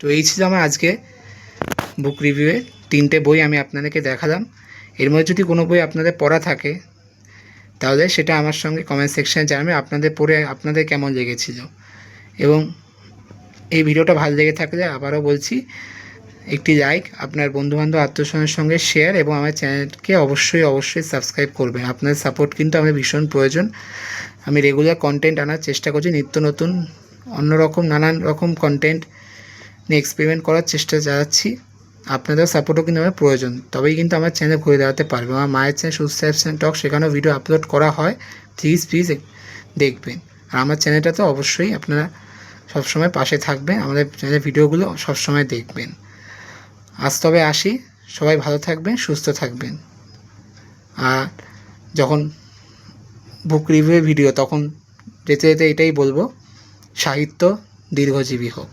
তো এই ছিল আমার আজকে বুক রিভিউয়ে 3টে বই আমি আপনাদেরকে দেখালাম। এর মধ্যে যদি কোনো বই আপনাদের পড়া থাকে তাহলে সেটা আমার সঙ্গে কমেন্ট সেকশানে জানাবেন আপনাদের পড়ে আপনাদের কেমন লেগেছিল। এবং এই ভিডিওটা ভালো লেগে থাকলে আবারও বলছি একটি লাইক, আপনার বন্ধুবান্ধব আত্মীয়স্বজনের সঙ্গে শেয়ার এবং আমার চ্যানেলকে অবশ্যই সাবস্ক্রাইব করবেন। আপনাদের সাপোর্ট কিন্তু আমার ভীষণ প্রয়োজন। আমি রেগুলার কন্টেন্ট আনার চেষ্টা করছি, নিত্য নতুন অন্যরকম নানান রকম কন্টেন্ট নিয়ে এক্সপেরিমেন্ট করার চেষ্টা চালাচ্ছি। আপনাদের সাপোর্টও কিন্তু আমার প্রয়োজন, তবেই কিন্তু আমার চ্যানেল ঘুরে দাঁড়াতে পারবে। আমার মায়ের চ্যানেল সুস্থান টক, সেখানেও ভিডিও আপলোড করা হয়, প্লিজ দেখবেন। আর আমার চ্যানেলটা তো অবশ্যই আপনারা সবসময় পাশে থাকবেন, আমাদের চ্যানেলের ভিডিওগুলো সবসময় দেখবেন। আজ তবে আসি, সবাই ভালো থাকবেন, সুস্থ থাকবেন। আর যখন বুক রিভিউ ভিডিও তখন যেতে যেতে এটাই বলবো, সাহিত্য দীর্ঘজীবী হোক।